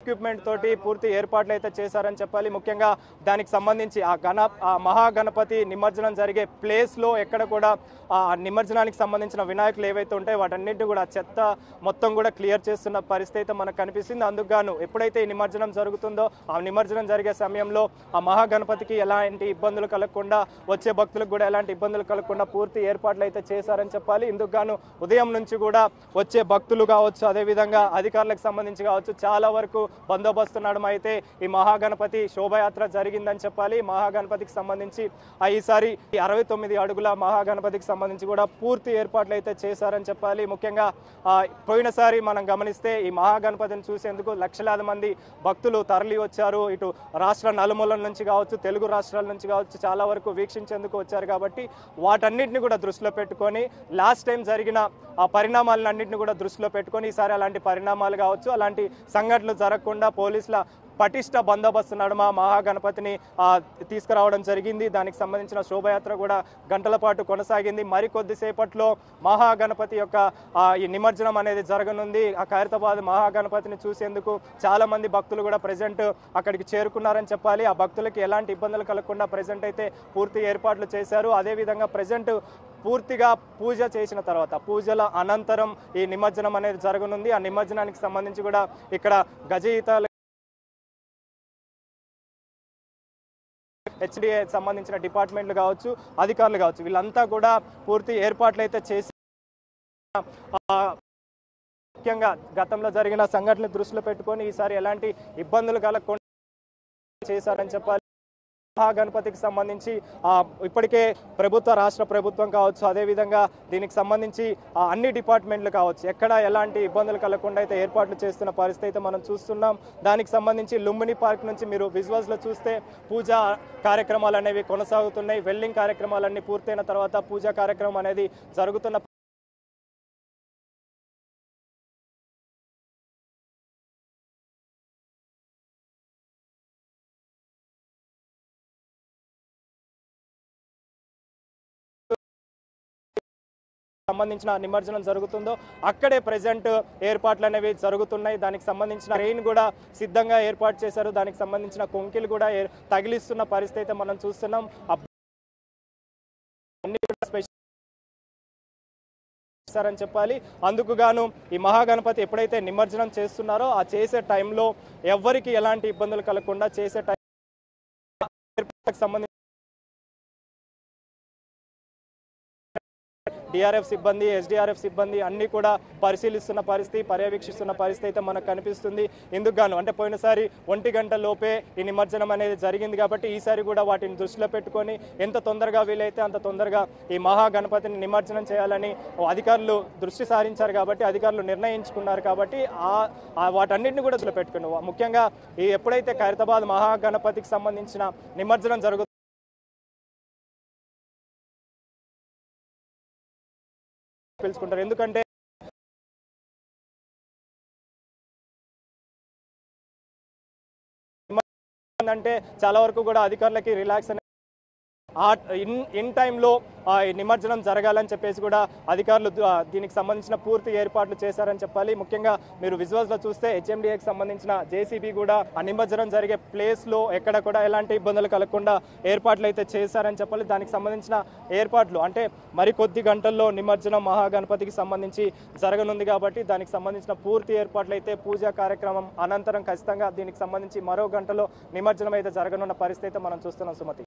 Equipment తోటి పూర్తి ఏర్పాట్లు అయితే చేశారని చెప్పాలి. ముఖ్యంగా దానికి సంబంధించి ఆ మహాగణపతి నిమజ్జనం జరిగే ప్లేస్లో ఎక్కడ కూడా ఆ నిమజ్జనానికి సంబంధించిన వినాయకులు ఏవైతే ఉంటాయో వాటన్నిటిని కూడా చెత్త మొత్తం కూడా క్లియర్ చేస్తున్న పరిస్థితి అయితే మనకు కనిపిస్తుంది. అందుకు గాను ఎప్పుడైతే ఈ నిమజ్జనం జరుగుతుందో ఆ నిమజ్జనం జరిగే సమయంలో ఆ మహాగణపతికి ఎలాంటి ఇబ్బందులు కలగకుండా, వచ్చే భక్తులకు కూడా ఎలాంటి ఇబ్బందులు కలగకుండా పూర్తి ఏర్పాట్లు అయితే చేశారని చెప్పాలి. ఇందుకు గాను ఉదయం నుంచి కూడా వచ్చే భక్తులు కావచ్చు, అదేవిధంగా అధికారులకు సంబంధించి కావచ్చు, చాలా వరకు బందోబస్తు నడుమ అయితే ఈ మహాగణపతి శోభయాత్ర జరిగిందని చెప్పాలి. మహాగణపతికి సంబంధించి ఈసారి 69 అడుగుల మహాగణపతికి సంబంధించి కూడా పూర్తి ఏర్పాట్లు అయితే చేశారని చెప్పాలి. ముఖ్యంగా పోయినసారి మనం గమనిస్తే ఈ మహాగణపతిని చూసేందుకు లక్షలాది మంది భక్తులు తరలి వచ్చారు. ఇటు రాష్ట్ర నలుమూలల నుంచి కావచ్చు, తెలుగు రాష్ట్రాల నుంచి కావచ్చు, చాలా వరకు వీక్షించేందుకు వచ్చారు. కాబట్టి వాటన్నిటిని కూడా దృష్టిలో పెట్టుకొని లాస్ట్ టైం జరిగిన ఆ పరిణామాలన్నింటినీ కూడా దృష్టిలో పెట్టుకొని ఈసారి అలాంటి పరిణామాలు కావచ్చు, అలాంటి సంఘటనలు జరగకుండా పోలీసుల పటిష్ట బందోబస్తు నడుమ మహాగణపతిని తీసుకురావడం జరిగింది. దానికి సంబంధించిన శోభయాత్ర కూడా గంటల పాటు కొనసాగింది. మరికొద్దిసేపట్లో మహాగణపతి యొక్క ఈ నిమజ్జనం అనేది జరగనుంది. ఆ ఖైరతాబాద్ మహాగణపతిని చూసేందుకు చాలా మంది భక్తులు కూడా ప్రజెంట్ అక్కడికి చేరుకున్నారని చెప్పాలి. ఆ భక్తులకి ఎలాంటి ఇబ్బందులు కలగకుండా ప్రజెంట్ అయితే పూర్తి ఏర్పాట్లు చేశారు. అదేవిధంగా ప్రజెంట్ పూర్తిగా పూజ చేసిన తర్వాత పూజల అనంతరం ఈ నిమజ్జనం అనేది జరగనుంది. ఆ నిమజ్జనానికి సంబంధించి కూడా ఇక్కడ గజయిత హెచ్డిఏ సంబంధించిన డిపార్ట్మెంట్లు కావచ్చు, అధికారులు కావచ్చు, వీళ్ళంతా కూడా పూర్తి ఏర్పాట్లు అయితే చేసి ముఖ్యంగా గతంలో జరిగిన సంఘటనలు దృష్టిలో పెట్టుకొని ఈసారి ఎలాంటి ఇబ్బందులు కలగకుండా చేశారని చెప్పాలి. మహాగణపతికి సంబంధించి ఇప్పటికే రాష్ట్ర ప్రభుత్వం కావచ్చు, అదేవిధంగా దీనికి సంబంధించి అన్ని డిపార్ట్మెంట్లు కావచ్చు, ఎక్కడ ఎలాంటి ఇబ్బందులు కలగకుండా అయితే ఏర్పాట్లు చేస్తున్న పరిస్థితి మనం చూస్తున్నాం. దానికి సంబంధించి లుంబిని పార్క్ నుంచి మీరు విజువల్స్లో చూస్తే పూజా కార్యక్రమాలు అనేవి కొనసాగుతున్నాయి. వెల్లింగ్ కార్యక్రమాలన్నీ పూర్తయిన తర్వాత పూజా కార్యక్రమం అనేది జరుగుతున్న సంబంధించిన నిమజ్జనం జరుగుతుందో అక్కడే ప్రెజెంట్ ఏర్పాట్లు అనేవి జరుగుతున్నాయి. దానికి సంబంధించిన ట్రైన్ కూడా సిద్ధంగా ఏర్పాటు చేశారు. దానికి సంబంధించిన కొంకిలు కూడా తగిలిస్తున్న పరిస్థితి అయితే మనం చూస్తున్నాం. అన్ని అని చెప్పాలి. అందుకు గాను ఈ మహాగణపతి ఎప్పుడైతే నిమజ్జనం చేస్తున్నారో ఆ చేసే టైంలో ఎవరికి ఎలాంటి ఇబ్బందులు కలగకుండా చేసే టైం సంబంధించి డిఆర్ఎఫ్ సిబ్బంది, ఎస్డిఆర్ఎఫ్ సిబ్బంది అన్ని కూడా పరిశీలిస్తున్న పరిస్థితి, పర్యవేక్షిస్తున్న పరిస్థితి అయితే మనకు కనిపిస్తుంది. ఎందుకు గాను అంటే పోయినసారి 1 గంట లోపే ఈ నిమజ్జనం అనేది జరిగింది. కాబట్టి ఈసారి కూడా వాటిని దృష్టిలో పెట్టుకొని ఎంత తొందరగా వీలైతే అంత తొందరగా ఈ మహాగణపతిని నిమజ్జనం చేయాలని అధికారులు దృష్టి సారించారు. కాబట్టి అధికారులు నిర్ణయించుకున్నారు. కాబట్టి వాటన్నిటిని కూడా దృష్టిలో పెట్టుకుని ముఖ్యంగా ఎప్పుడైతే ఖైరతాబాద్ మహాగణపతికి సంబంధించిన నిమజ్జనం జరుగుతుందో తెలుసుకుంటారు. ఎందుకంటే చాలా వరకు కూడా అధికారులకి రిలాక్స్ ఇన్ టైంలో నిమజ్జనం జరగాలని చెప్పేసి కూడా అధికారులు దీనికి సంబంధించిన పూర్తి ఏర్పాట్లు చేశారని చెప్పాలి. ముఖ్యంగా మీరు విజువల్స్లో చూస్తే హెచ్ఎండిఏకి సంబంధించిన జేసీబీ కూడా ఆ నిమజ్జనం జరిగే ప్లేస్లో ఎక్కడ కూడా ఎలాంటి ఇబ్బందులు కలగకుండా ఏర్పాట్లు అయితే చేశారని చెప్పాలి. దానికి సంబంధించిన ఏర్పాట్లు అంటే మరికొద్ది గంటల్లో నిమజ్జనం మహాగణపతికి సంబంధించి జరగనుంది. కాబట్టి దానికి సంబంధించిన పూర్తి ఏర్పాట్లు అయితే పూజా కార్యక్రమం అనంతరం ఖచ్చితంగా దీనికి సంబంధించి మరో గంటలో నిమజ్జనం అయితే జరగనున్న పరిస్థితి మనం చూస్తున్నాం. సుమతి.